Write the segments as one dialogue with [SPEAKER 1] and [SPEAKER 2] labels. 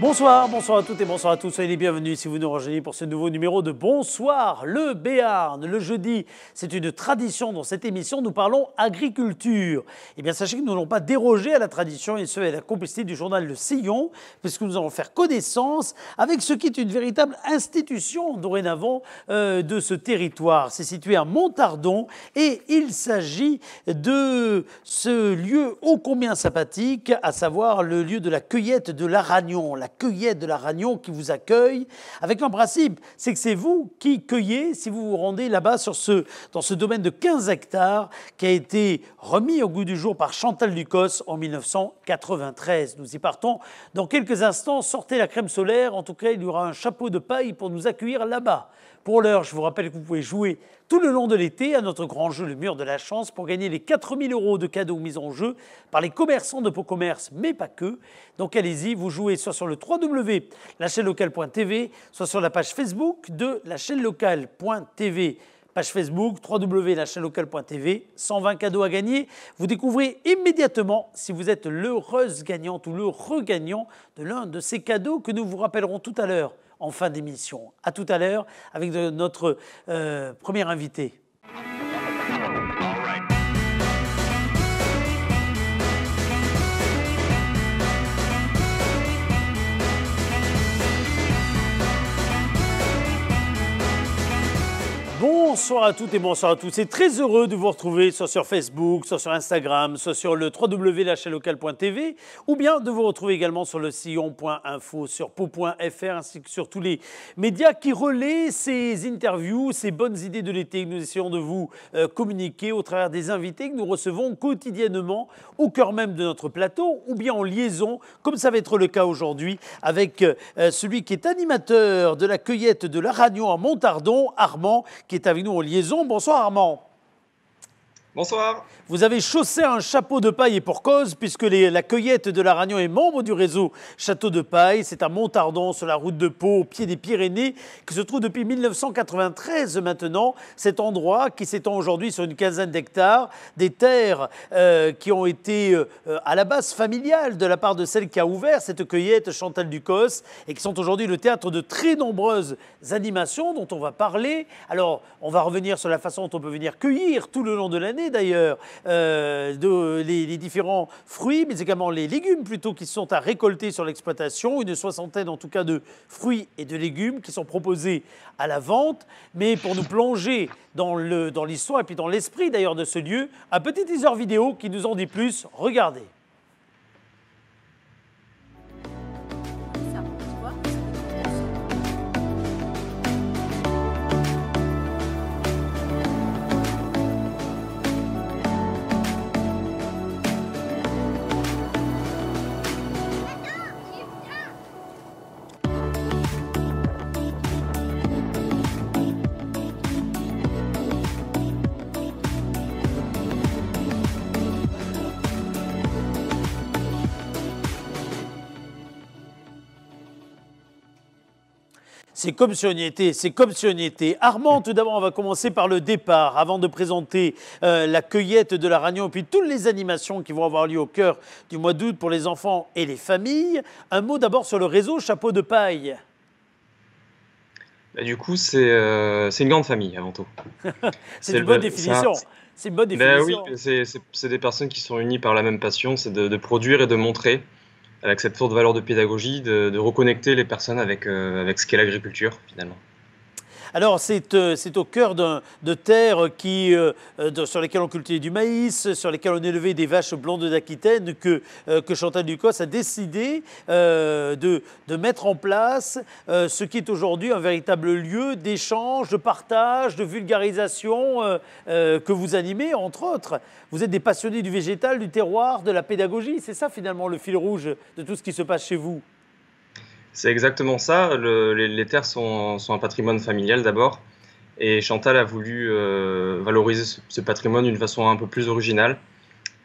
[SPEAKER 1] Bonsoir à toutes et bonsoir à tous. Soyez les bienvenus si vous nous rejoignez pour ce nouveau numéro de Bonsoir le Béarn. Le jeudi, c'est une tradition dans cette émission. Nous parlons agriculture. Eh bien, sachez que nous n'allons pas déroger à la tradition et ce, à la complicité du journal Le Sillon, puisque nous allons faire connaissance avec ce qui est une véritable institution dorénavant de ce territoire. C'est situé à Montardon et il s'agit de ce lieu ô combien sympathique, à savoir le lieu de la cueillette de l'Aragnon. La cueillette de l'Aragnon qui vous accueille, avec un principe, c'est que c'est vous qui cueillez si vous vous rendez là-bas dans ce domaine de 15 hectares qui a été remis au goût du jour par Chantal Ducos en 1993. Nous y partons dans quelques instants. Sortez la crème solaire, en tout cas il y aura un chapeau de paille pour nous accueillir là-bas. Pour l'heure, je vous rappelle que vous pouvez jouer tout le long de l'été à notre grand jeu Le Mur de la Chance pour gagner les 4 000 € de cadeaux mis en jeu par les commerçants de Pau-Commerce, mais pas que. Donc allez-y, vous jouez soit sur le www.lachaînelocale.tv, soit sur la page Facebook de lachaînelocale.tv. Page Facebook, www.lachaînelocale.tv, 120 cadeaux à gagner. Vous découvrez immédiatement si vous êtes l'heureuse gagnante ou l'heureux gagnant de l'un de ces cadeaux que nous vous rappellerons tout à l'heure en fin d'émission. À tout à l'heure avec notre premier invité. Bonsoir à toutes et bonsoir à tous. C'est très heureux de vous retrouver soit sur Facebook, soit sur Instagram, soit sur le www.lachaînelocale.tv ou bien de vous retrouver également sur le sillon.info, sur pau.fr ainsi que sur tous les médias qui relaient ces interviews, ces bonnes idées de l'été que nous essayons de vous communiquer au travers des invités que nous recevons quotidiennement au cœur même de notre plateau ou bien en liaison, comme ça va être le cas aujourd'hui, avec celui qui est animateur de la cueillette de l'Aragnon à Montardon, Armand, qui est avec nous en liaison. Bonsoir Armand.
[SPEAKER 2] Bonsoir.
[SPEAKER 1] Vous avez chaussé un chapeau de paille et pour cause, puisque la cueillette de l'Aragnon est membre du réseau Château de Paille. C'est à Montardon, sur la route de Pau, au pied des Pyrénées, que se trouve depuis 1993 maintenant. Cet endroit qui s'étend aujourd'hui sur une quinzaine d'hectares, des terres qui ont été à la base familiales de la part de celle qui a ouvert cette cueillette, Chantal Ducos, et qui sont aujourd'hui le théâtre de très nombreuses animations dont on va parler. Alors, on va revenir sur la façon dont on peut venir cueillir tout le long de l'année d'ailleurs, les différents fruits, mais également les légumes plutôt qui sont à récolter sur l'exploitation, une soixantaine en tout cas de fruits et de légumes qui sont proposés à la vente. Mais pour nous plonger dans l'histoire et puis dans l'esprit d'ailleurs de ce lieu, un petit teaser vidéo qui nous en dit plus. Regardez. C'est comme si on y était, c'est comme si on y était. Armand, tout d'abord, on va commencer par le départ, avant de présenter la cueillette de l'Aragnon et puis toutes les animations qui vont avoir lieu au cœur du mois d'août pour les enfants et les familles. Un mot d'abord sur le réseau Chapeau de Paille.
[SPEAKER 2] Du coup, c'est une grande famille avant tout.
[SPEAKER 1] C'est une bonne définition. C'est une bonne définition.
[SPEAKER 2] Oui, c'est des personnes qui sont unies par la même passion, c'est de produire et de montrer, avec cette forte valeur de pédagogie, de reconnecter les personnes avec ce qu'est l'agriculture, finalement.
[SPEAKER 1] Alors, c'est au cœur de terres sur lesquelles on cultivait du maïs, sur lesquelles on élevait des vaches blondes d'Aquitaine, que Chantal Ducos a décidé de mettre en place ce qui est aujourd'hui un véritable lieu d'échange, de partage, de vulgarisation que vous animez, entre autres. Vous êtes des passionnés du végétal, du terroir, de la pédagogie. C'est ça, finalement, le fil rouge de tout ce qui se passe chez vous.
[SPEAKER 2] C'est exactement ça. Les terres sont un patrimoine familial d'abord. Et Chantal a voulu valoriser ce patrimoine d'une façon un peu plus originale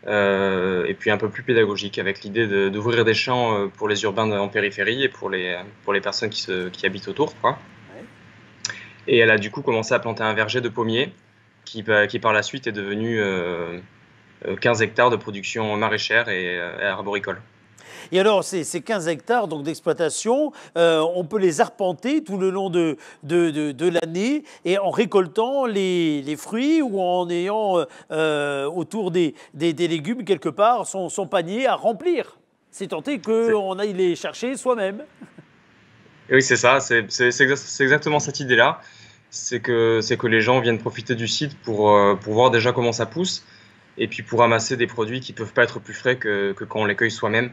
[SPEAKER 2] et puis un peu plus pédagogique, avec l'idée d'ouvrir des champs pour les urbains en périphérie et pour les personnes qui habitent autour, quoi. Ouais. Et elle a du coup commencé à planter un verger de pommiers qui par la suite est devenu 15 hectares de production maraîchère et arboricole.
[SPEAKER 1] Et alors, ces 15 hectares donc d'exploitation, on peut les arpenter tout le long de l'année et en récoltant les fruits ou en ayant autour des légumes quelque part son panier à remplir. C'est tant est qu'on aille les chercher soi-même.
[SPEAKER 2] Et oui, c'est ça, c'est exactement cette idée-là. C'est que les gens viennent profiter du site pour voir déjà comment ça pousse et puis pour ramasser des produits qui ne peuvent pas être plus frais que quand on les cueille soi-même.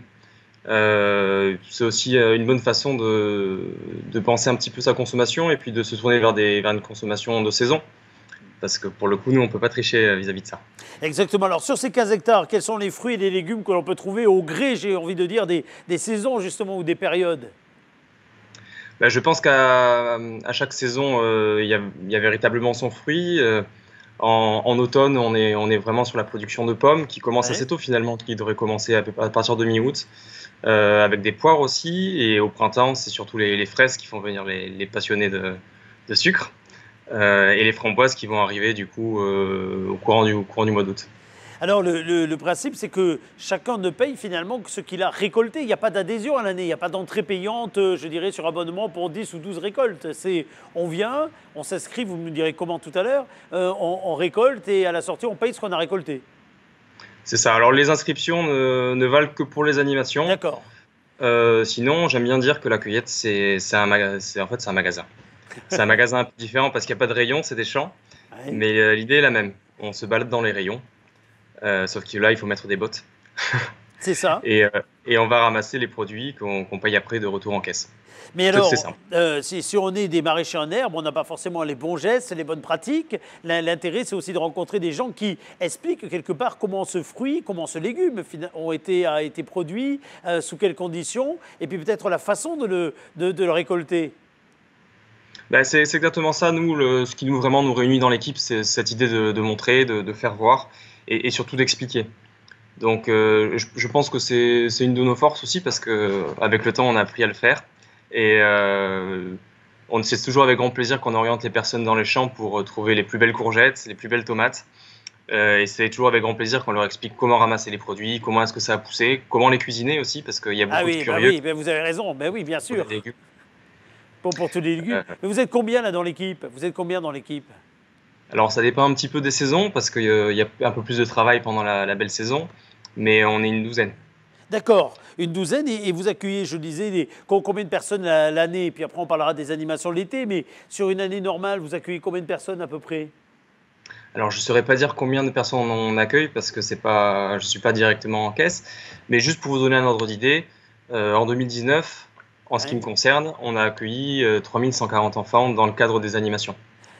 [SPEAKER 2] C'est aussi une bonne façon de penser un petit peu sa consommation et puis de se tourner vers une consommation de saison. Parce que pour le coup, nous, on ne peut pas tricher vis-à-vis de ça.
[SPEAKER 1] Exactement. Alors sur ces 15 hectares, quels sont les fruits et les légumes que l'on peut trouver au gré, j'ai envie de dire, des saisons justement ou des périodes?
[SPEAKER 2] Ben, je pense qu'à chaque saison, il y a véritablement son fruit. En automne, on est vraiment sur la production de pommes qui commence assez tôt finalement, qui devrait commencer à partir de mi-août, avec des poires aussi. Et au printemps, c'est surtout les fraises qui font venir les passionnés de sucre, et les framboises qui vont arriver du coup au courant du mois d'août.
[SPEAKER 1] Alors le principe, c'est que chacun ne paye finalement que ce qu'il a récolté. Il n'y a pas d'adhésion à l'année, il n'y a pas d'entrée payante, je dirais, sur abonnement pour 10 ou 12 récoltes. On vient, on s'inscrit, vous me direz comment tout à l'heure, on récolte et à la sortie, on paye ce qu'on a récolté.
[SPEAKER 2] C'est ça. Alors les inscriptions ne valent que pour les animations.
[SPEAKER 1] D'accord.
[SPEAKER 2] Sinon, j'aime bien dire que la cueillette, c'est un magasin. C'est un magasin un peu différent parce qu'il n'y a pas de rayon, c'est des champs.
[SPEAKER 1] Ouais.
[SPEAKER 2] Mais l'idée est la même. On se balade dans les rayons. Sauf que là, il faut mettre des bottes.
[SPEAKER 1] C'est ça.
[SPEAKER 2] Et on va ramasser les produits qu'on paye après de retour en caisse.
[SPEAKER 1] Mais alors,
[SPEAKER 2] C'est simple.
[SPEAKER 1] si on est des maraîchers en herbe, on n'a pas forcément les bons gestes, les bonnes pratiques. L'intérêt, c'est aussi de rencontrer des gens qui expliquent quelque part comment ce fruit, comment ce légume a été produit, sous quelles conditions, et puis peut-être la façon de le récolter.
[SPEAKER 2] Ben, c'est exactement ça. Nous, ce qui vraiment nous réunit dans l'équipe, c'est cette idée de montrer, de faire voir et surtout d'expliquer. Donc, je pense que c'est une de nos forces aussi parce qu'avec le temps, on a appris à le faire. Et c'est toujours avec grand plaisir qu'on oriente les personnes dans les champs pour trouver les plus belles courgettes, les plus belles tomates. Et c'est toujours avec grand plaisir qu'on leur explique comment ramasser les produits, comment est-ce que ça a poussé, comment les cuisiner aussi, parce qu'il y a beaucoup de curieux.
[SPEAKER 1] Oui, vous avez raison. Ben oui, bien sûr.
[SPEAKER 2] Pour les légumes.
[SPEAKER 1] Pour tous les légumes. Mais vous êtes combien là dans l'équipe? Vous êtes combien dans l'équipe?
[SPEAKER 2] Alors, ça dépend un petit peu des saisons, parce qu'il y a un peu plus de travail pendant la belle saison, mais on est une douzaine.
[SPEAKER 1] D'accord, une douzaine, et vous accueillez, je disais, combien de personnes l'année? Et puis après, on parlera des animations l'été, mais sur une année normale, vous accueillez combien de personnes à peu près?
[SPEAKER 2] Alors, je ne saurais pas dire combien de personnes on accueille, parce que je ne suis pas directement en caisse, mais juste pour vous donner un ordre d'idée, en 2019, en ce qui me concerne, on a accueilli 3140 enfants dans le cadre des animations.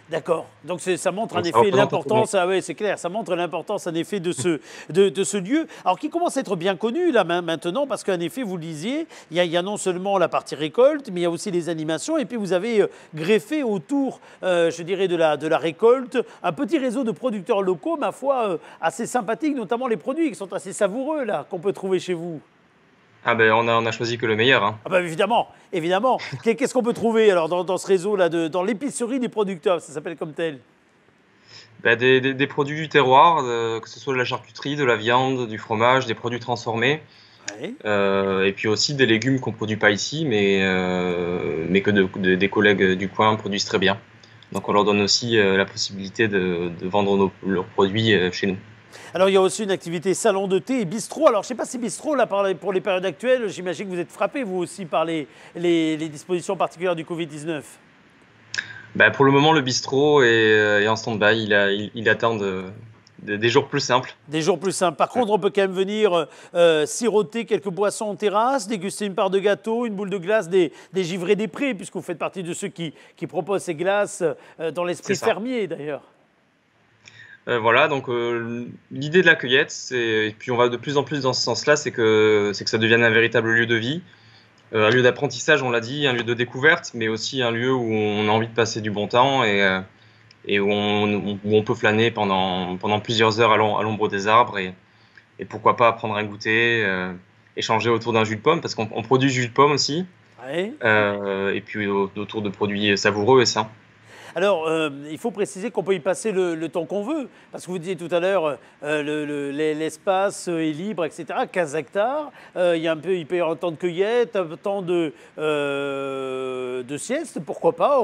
[SPEAKER 1] D'accord. Donc ça montre en
[SPEAKER 2] Donc,
[SPEAKER 1] effet l'importance, ah ouais, c'est clair, ça montre l'importance en effet de ce lieu. Alors qui commence à être bien connu là maintenant, parce qu'en effet, vous le disiez, il y a non seulement la partie récolte, mais il y a aussi les animations, et puis vous avez greffé autour, je dirais, de la récolte, un petit réseau de producteurs locaux, ma foi, assez sympathiques, notamment les produits qui sont assez savoureux là, qu'on peut trouver chez vous.
[SPEAKER 2] Ah ben, on a choisi que le meilleur, hein.
[SPEAKER 1] Ah ben évidemment, évidemment. Qu'est-ce qu'on peut trouver alors dans ce réseau-là, dans l'épicerie des producteurs, ça s'appelle comme tel?
[SPEAKER 2] Ben, des produits du terroir, que ce soit de la charcuterie, de la viande, du fromage, des produits transformés.
[SPEAKER 1] Ouais.
[SPEAKER 2] Et puis aussi des légumes qu'on ne produit pas ici, mais que des collègues du coin produisent très bien. Donc on leur donne aussi la possibilité de vendre leurs produits chez nous.
[SPEAKER 1] Alors il y a aussi une activité salon de thé et bistrot. Alors je ne sais pas si bistrot, là, pour les périodes actuelles, j'imagine que vous êtes frappé vous aussi par les dispositions particulières du Covid-19.
[SPEAKER 2] Ben, pour le moment, le bistrot est en stand-by. Il attend des jours plus simples.
[SPEAKER 1] Des jours plus simples. Par contre, on peut quand même venir siroter quelques boissons en terrasse, déguster une part de gâteau, une boule de glace des Givrés des Prés, puisque vous faites partie de ceux qui proposent ces glaces dans l'esprit fermier d'ailleurs.
[SPEAKER 2] Voilà, donc l'idée de la cueillette, et puis on va de plus en plus dans ce sens-là, c'est que ça devienne un véritable lieu de vie, un lieu d'apprentissage, on l'a dit, un lieu de découverte, mais aussi un lieu où on a envie de passer du bon temps et où on peut flâner pendant plusieurs heures à l'ombre des arbres et pourquoi pas prendre un goûter, échanger autour d'un jus de pomme, parce qu'on produit du jus de pomme aussi,
[SPEAKER 1] Ouais.
[SPEAKER 2] et puis autour de produits savoureux et sains.
[SPEAKER 1] Alors, il faut préciser qu'on peut y passer le temps qu'on veut, parce que vous disiez tout à l'heure, l'espace est libre, etc. 15 hectares, il peut y avoir un temps de cueillette, un temps de sieste, pourquoi pas,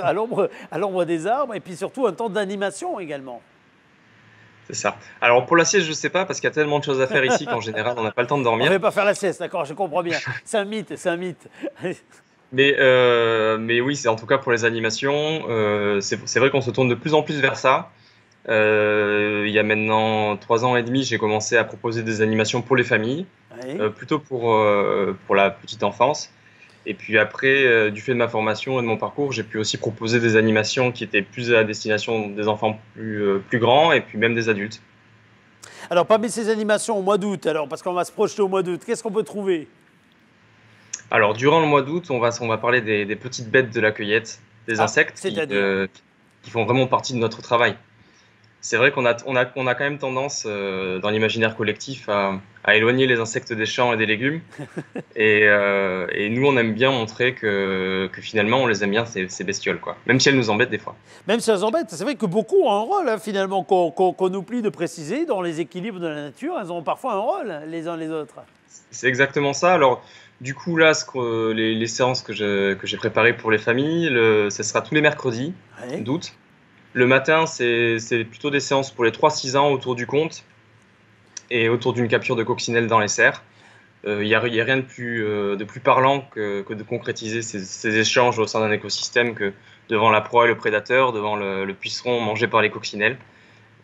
[SPEAKER 1] à l'ombre des arbres, et puis surtout un temps d'animation également.
[SPEAKER 2] C'est ça. Alors pour la sieste, je ne sais pas, parce qu'il y a tellement de choses à faire ici qu'en général, on n'a pas le temps de
[SPEAKER 1] On ne
[SPEAKER 2] dormir.
[SPEAKER 1] va pas faire la sieste, d'accord, je comprends bien. C'est un mythe, c'est un mythe.
[SPEAKER 2] Mais oui, c'est en tout cas pour les animations, c'est vrai qu'on se tourne de plus en plus vers ça. Il y a maintenant 3 ans et demi, j'ai commencé à proposer des animations pour les familles,
[SPEAKER 1] Oui.
[SPEAKER 2] plutôt pour la petite enfance. Et puis après, du fait de ma formation et de mon parcours, j'ai pu aussi proposer des animations qui étaient plus à destination des enfants plus grands et puis même des adultes.
[SPEAKER 1] Alors, parmi ces animations au mois d'août, alors, parce qu'on va se projeter au mois d'août, qu'est-ce qu'on peut trouver?
[SPEAKER 2] Alors, durant le mois d'août, on va parler des petites bêtes de la cueillette, des insectes
[SPEAKER 1] c'est-à-dire
[SPEAKER 2] qui font vraiment partie de notre travail. C'est vrai qu'on a quand même tendance, dans l'imaginaire collectif, à éloigner les insectes des champs et des légumes. Et nous, on aime bien montrer que finalement, on les aime bien, ces bestioles, quoi. Même si elles nous embêtent des fois.
[SPEAKER 1] Même si elles embêtent, c'est vrai que beaucoup ont un rôle, hein, finalement, qu'on oublie de préciser dans les équilibres de la nature. Elles ont parfois un rôle, les uns les autres.
[SPEAKER 2] C'est exactement ça. Alors, du coup, là, les séances que j'ai préparées pour les familles, ce sera tous les mercredis
[SPEAKER 1] Oui.
[SPEAKER 2] d'août. Le matin, c'est plutôt des séances pour les 3-6 ans autour du conte et autour d'une capture de coccinelle dans les serres. Il n'y a rien de plus parlant que de concrétiser ces échanges au sein d'un écosystème, que devant la proie et le prédateur, devant le puceron mangé par les coccinelles.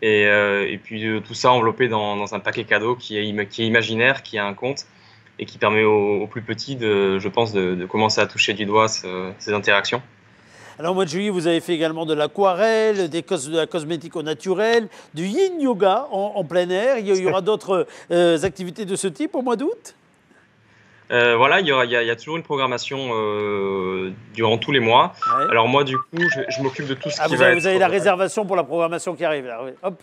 [SPEAKER 2] Et puis tout ça enveloppé dans un paquet cadeau qui est imaginaire, qui a un conte et qui permet aux plus petits, je pense, de commencer à toucher du doigt ces interactions.
[SPEAKER 1] Alors, au mois de juillet, vous avez fait également de l'aquarelle, de la cosmétique au naturel, du yin yoga en plein air. Il y aura d'autres activités de ce type au mois d'août?
[SPEAKER 2] Voilà, il y a toujours une programmation durant tous les mois.
[SPEAKER 1] Ouais.
[SPEAKER 2] Alors moi, du coup, je m'occupe de tout ce qui
[SPEAKER 1] Vous
[SPEAKER 2] va
[SPEAKER 1] avez,
[SPEAKER 2] être...
[SPEAKER 1] vous avez la réservation pour la programmation qui arrive, là. Oui. Hop.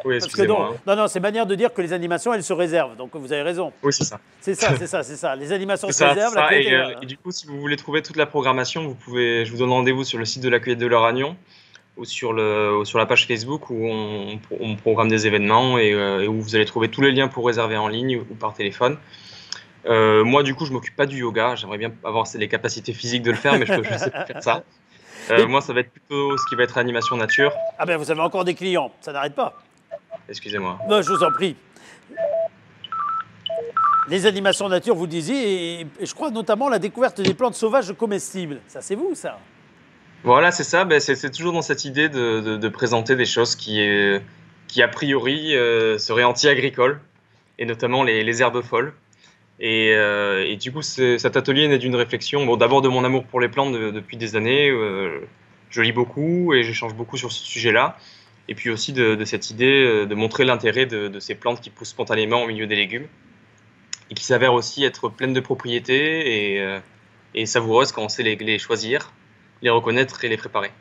[SPEAKER 2] Oui,
[SPEAKER 1] Parce que
[SPEAKER 2] excusez-moi.
[SPEAKER 1] non, c'est manière de dire que les animations, elles se réservent. Donc, vous avez raison.
[SPEAKER 2] Oui, c'est ça.
[SPEAKER 1] C'est ça. Les animations
[SPEAKER 2] C'est
[SPEAKER 1] se
[SPEAKER 2] ça,
[SPEAKER 1] réservent.
[SPEAKER 2] c'est
[SPEAKER 1] La
[SPEAKER 2] ça.
[SPEAKER 1] cueillette est là.
[SPEAKER 2] Et du coup, si vous voulez trouver toute la programmation, je vous donne rendez-vous sur le site de la Cueillette de l'Oragnon ou sur la page Facebook où on programme des événements et où vous allez trouver tous les liens pour réserver en ligne ou par téléphone. Moi, du coup, je m'occupe pas du yoga. J'aimerais bien avoir les capacités physiques de le faire, mais je sais pas faire ça. Moi, ça va être plutôt ce qui va être animation nature.
[SPEAKER 1] Ah ben, vous avez encore des clients. Ça n'arrête pas.
[SPEAKER 2] Excusez-moi.
[SPEAKER 1] Non, je vous en prie. Les animations nature, vous disiez, et je crois notamment la découverte des plantes sauvages comestibles. Ça, c'est vous, ça?
[SPEAKER 2] Voilà, c'est ça. C'est toujours dans cette idée de présenter des choses qui a priori, seraient anti-agricoles, et notamment les herbes folles. Et du coup, cet atelier est né d'une réflexion, bon, d'abord de mon amour pour les plantes depuis des années. Je lis beaucoup et j'échange beaucoup sur ce sujet-là. Et puis aussi de cette idée de montrer l'intérêt de ces plantes qui poussent spontanément au milieu des légumes et qui s'avèrent aussi être pleines de propriétés et savoureuses quand on sait les choisir, les reconnaître et les préparer.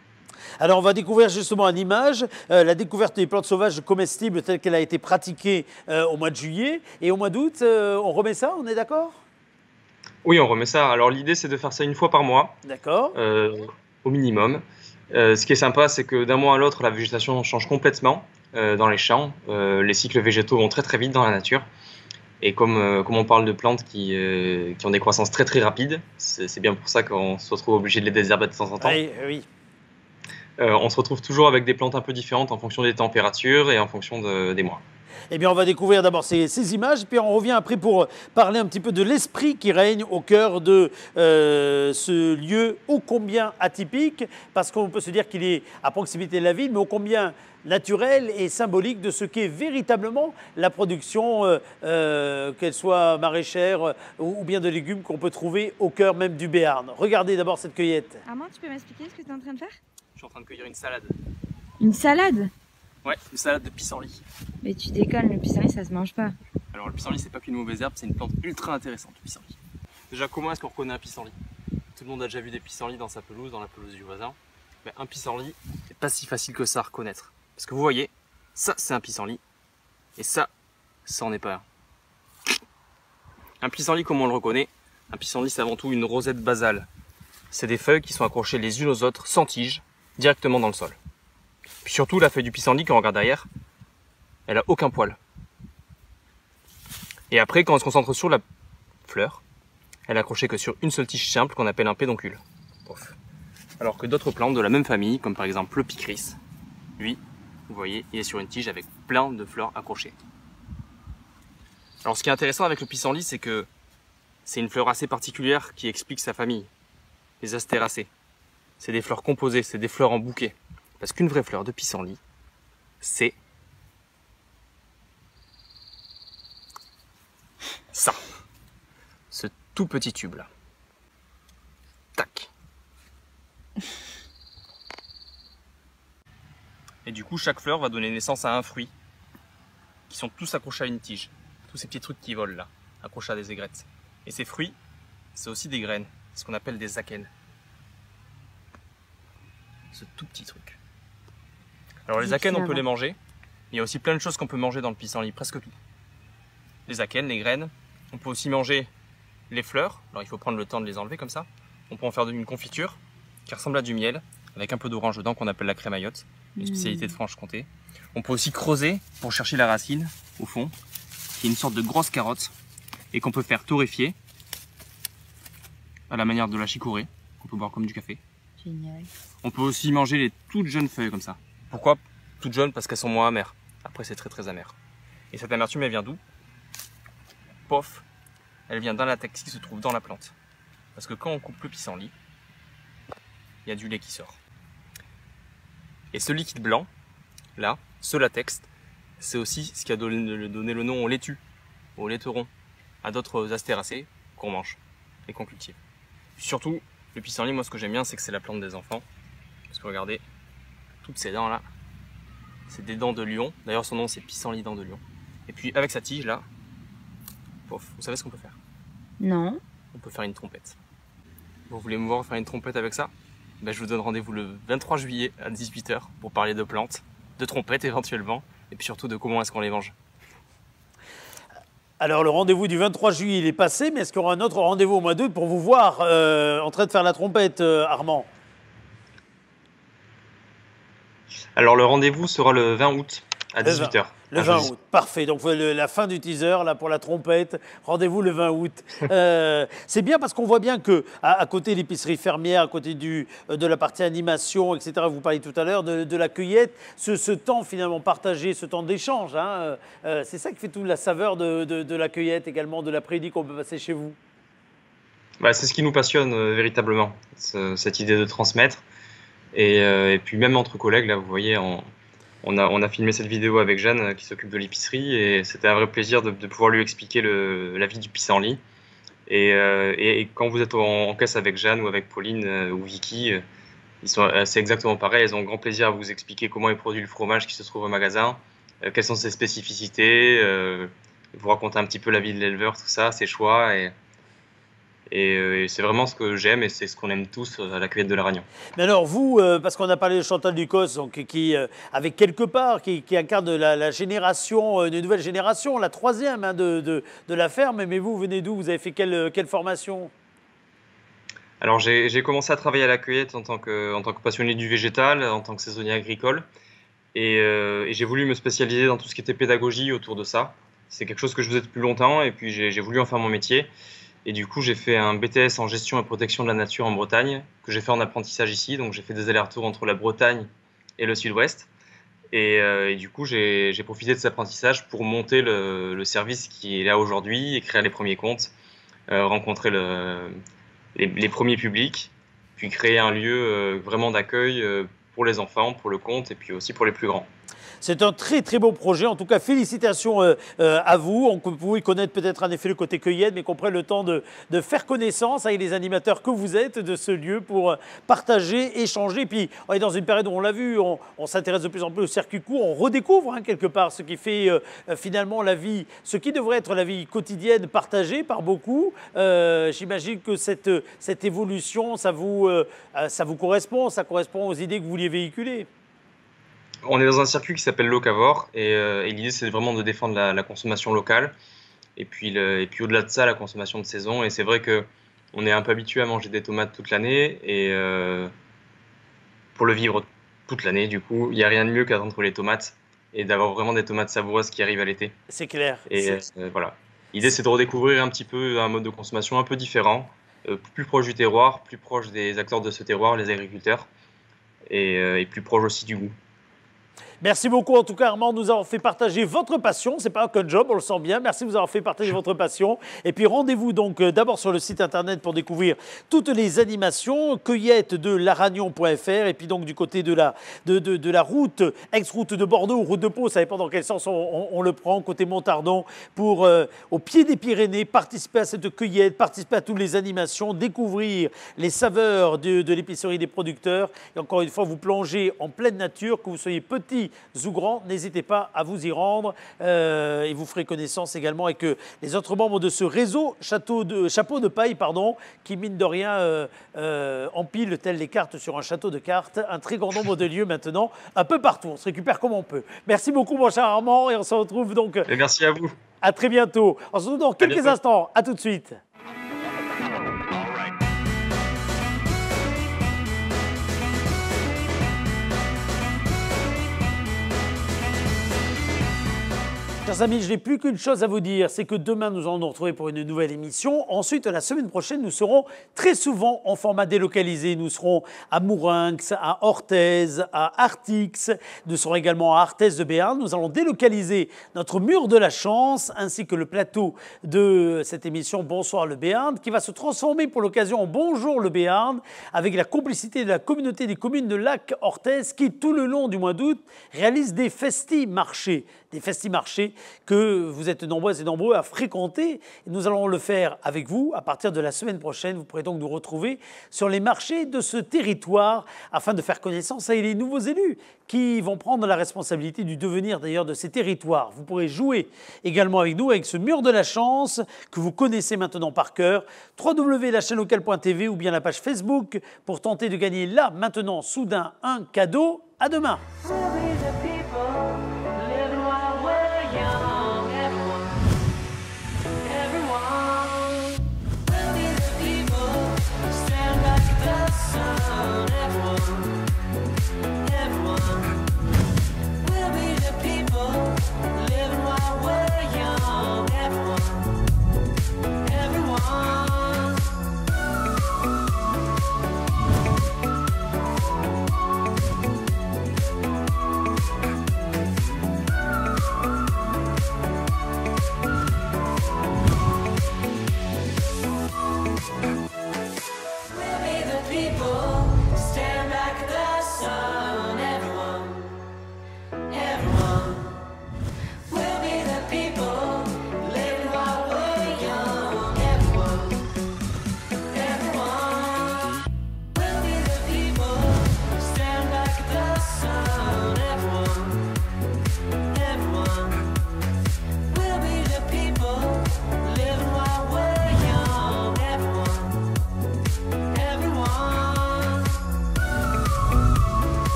[SPEAKER 1] Alors, on va découvrir justement en image la découverte des plantes sauvages comestibles telle qu'elle a été pratiquée au mois de juillet. Et au mois d'août, on remet ça, on est d'accord?
[SPEAKER 2] Oui, on remet ça. Alors l'idée, c'est de faire ça une fois par mois,
[SPEAKER 1] D'accord.
[SPEAKER 2] au minimum. Ce qui est sympa, c'est que d'un mois à l'autre, la végétation change complètement dans les champs. Les cycles végétaux vont très très vite dans la nature. Et comme on parle de plantes qui ont des croissances très très rapides, c'est bien pour ça qu'on se retrouve obligé de les désherber de temps en temps.
[SPEAKER 1] Oui, oui.
[SPEAKER 2] On se retrouve toujours avec des plantes un peu différentes en fonction des températures et en fonction des mois.
[SPEAKER 1] Eh bien, on va découvrir d'abord ces images, puis on revient après pour parler un petit peu de l'esprit qui règne au cœur de ce lieu ô combien atypique, parce qu'on peut se dire qu'il est à proximité de la ville, mais ô combien naturel et symbolique de ce qu'est véritablement la production, qu'elle soit maraîchère ou bien de légumes qu'on peut trouver au cœur même du Béarn. Regardez d'abord cette cueillette.
[SPEAKER 3] Armand, tu peux m'expliquer ce que tu es en train de faire?
[SPEAKER 2] Je suis en train de cueillir une salade.
[SPEAKER 3] Une salade?
[SPEAKER 2] Ouais, une salade de pissenlit.
[SPEAKER 3] Mais tu déconnes, le pissenlit ça se mange pas.
[SPEAKER 2] Alors le pissenlit, c'est pas qu'une mauvaise herbe, c'est une plante ultra intéressante, le pissenlit. Déjà, comment est-ce qu'on reconnaît un pissenlit? Tout le monde a déjà vu des pissenlits dans sa pelouse, dans la pelouse du voisin. Mais un pissenlit, c'est pas si facile que ça à reconnaître. Parce que vous voyez, ça c'est un pissenlit, et ça en est pas un. Un pissenlit, comment on le reconnaît? Un pissenlit, c'est avant tout une rosette basale. C'est des feuilles qui sont accrochées les unes aux autres, sans tige, directement dans le sol. Puis surtout, la feuille du pissenlit, quand on regarde derrière, elle a aucun poil. Et après, quand on se concentre sur la fleur, elle est accrochée que sur une seule tige simple qu'on appelle un pédoncule. Pof. Alors que d'autres plantes de la même famille, comme par exemple le picris, lui, vous voyez, il est sur une tige avec plein de fleurs accrochées. Alors ce qui est intéressant avec le pissenlit, c'est que c'est une fleur assez particulière qui explique sa famille, les astéracées. C'est des fleurs composées, c'est des fleurs en bouquet. Parce qu'une vraie fleur de pissenlit, c'est ça. Ce tout petit tube là. Tac. Et du coup, chaque fleur va donner naissance à un fruit qui sont tous accrochés à une tige. Tous ces petits trucs qui volent là, accrochés à des aigrettes. Et ces fruits, c'est aussi des graines, ce qu'on appelle des akènes. Ce tout petit truc. Alors les akènes, on peut les manger. Il y a aussi plein de choses qu'on peut manger dans le pissenlit, presque tout. Les akènes, les graines. On peut aussi manger les fleurs. Alors il faut prendre le temps de les enlever comme ça. On peut en faire une confiture qui ressemble à du miel, avec un peu d'orange dedans qu'on appelle la crémaillotte, une spécialité de Franche-Comté. On peut aussi creuser pour chercher la racine, au fond, qui est une sorte de grosse carotte, et qu'on peut faire torréfier, à la manière de la chicorée, qu'on peut boire comme du café.
[SPEAKER 3] Génial.
[SPEAKER 2] On peut aussi manger les toutes jeunes feuilles comme ça. Pourquoi toutes jeunes? Parce qu'elles sont moins amères. Après, c'est très très amer. Et cette amertume, elle vient d'où? Pof, elle vient d'un latex qui se trouve dans la plante. Parce que quand on coupe le pissenlit, il y a du lait qui sort. Et ce liquide blanc, là, ce latex, c'est aussi ce qui a donné le nom au laitue, au laiteron, à d'autres astéracées qu'on mange et qu'on cultive. Surtout, le pissenlit, moi ce que j'aime bien, c'est que c'est la plante des enfants. Parce que regardez, toutes ces dents là, c'est des dents de lion. D'ailleurs son nom c'est pissenlit dents de lion. Et puis avec sa tige là, pof, vous savez ce qu'on peut faire?
[SPEAKER 3] Non.
[SPEAKER 2] On peut faire une trompette. Vous voulez me voir faire une trompette avec ça? Ben, je vous donne rendez-vous le 23 juillet à 18 h pour parler de plantes, de trompettes éventuellement, et puis surtout de comment est-ce qu'on les mange.
[SPEAKER 1] Alors le rendez-vous du 23 juillet, il est passé, mais est-ce qu'il y aura un autre rendez-vous au mois d'août pour vous voir en train de faire la trompette, Armand?
[SPEAKER 2] Alors le rendez-vous sera le 20 août à 18 h.
[SPEAKER 1] Le 20 août, parfait. Donc la fin du teaser là pour la trompette. Rendez-vous le 20 août. C'est bien parce qu'on voit bien que à côté de l'épicerie fermière, à côté de la partie animation, etc. Vous parliez tout à l'heure de la cueillette, ce temps finalement partagé, ce temps d'échange. Hein, c'est ça qui fait toute la saveur de la cueillette également, de l'après-midi qu'on peut passer chez vous.
[SPEAKER 2] Bah, c'est ce qui nous passionne véritablement, cette idée de transmettre. Et puis même entre collègues, là, vous voyez, on a filmé cette vidéo avec Jeanne qui s'occupe de l'épicerie et c'était un vrai plaisir de pouvoir lui expliquer la vie du pissenlit. Et quand vous êtes en caisse avec Jeanne ou avec Pauline ou Vicky, c'est exactement pareil. Elles ont grand plaisir à vous expliquer comment est produit le fromage qui se trouve au magasin, quelles sont ses spécificités, vous raconter un petit peu la vie de l'éleveur, tout ça, ses choix. Et c'est vraiment ce que j'aime et c'est ce qu'on aime tous à la cueillette de la Ragnon.
[SPEAKER 1] Mais alors vous, parce qu'on a parlé de Chantal Ducos, donc, qui avec quelque part, qui incarne la génération, une nouvelle génération, la troisième hein, de la ferme, mais vous venez d'où? Vous avez fait quelle formation?
[SPEAKER 2] Alors j'ai commencé à travailler à la cueillette en tant que passionné du végétal, en tant que saisonnier agricole. Et j'ai voulu me spécialiser dans tout ce qui était pédagogie autour de ça. C'est quelque chose que je faisais depuis longtemps et puis j'ai voulu en faire mon métier. Et du coup, j'ai fait un BTS en gestion et protection de la nature en Bretagne, que j'ai fait en apprentissage ici. Donc, j'ai fait des allers-retours entre la Bretagne et le sud-ouest. Et du coup, j'ai profité de cet apprentissage pour monter le service qui est là aujourd'hui, écrire les premiers comptes, rencontrer les premiers publics, puis créer un lieu vraiment d'accueil pour les enfants, pour le compte et puis aussi pour les plus grands.
[SPEAKER 1] C'est un très très beau projet. En tout cas, félicitations à vous. On peut connaître peut-être en effet le côté cueillette, mais qu'on prenne le temps de faire connaissance avec les animateurs que vous êtes de ce lieu pour partager, échanger. Puis on est dans une période où on l'a vu, on s'intéresse de plus en plus au circuit court. On redécouvre hein, quelque part ce qui fait finalement la vie, ce qui devrait être la vie quotidienne partagée par beaucoup. J'imagine que cette évolution, ça vous correspond, ça correspond aux idées que vous vouliez véhiculer.
[SPEAKER 2] On est dans un circuit qui s'appelle Locavore et l'idée c'est vraiment de défendre la consommation locale et puis au-delà de ça la consommation de saison. Et c'est vrai qu'on est un peu habitué à manger des tomates toute l'année et pour le vivre toute l'année. Du coup, il n'y a rien de mieux qu'attendre les tomates et d'avoir vraiment des tomates savoureuses qui arrivent à l'été.
[SPEAKER 1] C'est clair.
[SPEAKER 2] Et voilà. L'idée, c'est de redécouvrir un petit peu un mode de consommation un peu différent, plus proche du terroir, plus proche des acteurs de ce terroir, les agriculteurs, et plus proche aussi du goût.
[SPEAKER 1] Merci beaucoup en tout cas Armand de nous avoir fait partager votre passion. C'est pas un job, on le sent bien. Merci de nous avoir fait partager votre passion. Et puis rendez-vous donc d'abord sur le site internet pour découvrir toutes les animations, cueillette de laragnon.fr et puis donc du côté de la route, ex-route de Bordeaux, route de Pau, ça dépend dans quel sens on le prend, côté Montardon, pour au pied des Pyrénées, participer à cette cueillette, participer à toutes les animations, découvrir les saveurs de l'épicerie des producteurs. Et encore une fois, vous plongez en pleine nature, que vous soyez petit ou grand, n'hésitez pas à vous y rendre et vous ferez connaissance également avec les autres membres de ce réseau Chapeau de paille, qui mine de rien empile telles les cartes sur un château de cartes, un très grand nombre de lieux maintenant, un peu partout, on se récupère comme on peut. Merci beaucoup mon cher Armand et on se retrouve donc
[SPEAKER 2] et merci à vous.
[SPEAKER 1] À très bientôt. On se retrouve dans quelques instants, à tout de suite. Chers amis, je n'ai plus qu'une chose à vous dire, c'est que demain, nous allons nous retrouver pour une nouvelle émission. Ensuite, la semaine prochaine, nous serons très souvent en format délocalisé. Nous serons à Mourinx, à Orthez, à Artix. Nous serons également à Arthez de Béarn. Nous allons délocaliser notre mur de la chance ainsi que le plateau de cette émission Bonsoir le Béarn qui va se transformer pour l'occasion en Bonjour le Béarn avec la complicité de la communauté des communes de Lac-Orthez qui, tout le long du mois d'août, réalise des festi-marchés. Des festi-marchés que vous êtes nombreuses et nombreux à fréquenter. Et nous allons le faire avec vous à partir de la semaine prochaine. Vous pourrez donc nous retrouver sur les marchés de ce territoire afin de faire connaissance avec les nouveaux élus qui vont prendre la responsabilité du devenir d'ailleurs de ces territoires. Vous pourrez jouer également avec nous avec ce mur de la chance que vous connaissez maintenant par cœur. www.lachaînelocale.tv ou bien la page Facebook pour tenter de gagner là, maintenant, soudain, un cadeau. À demain.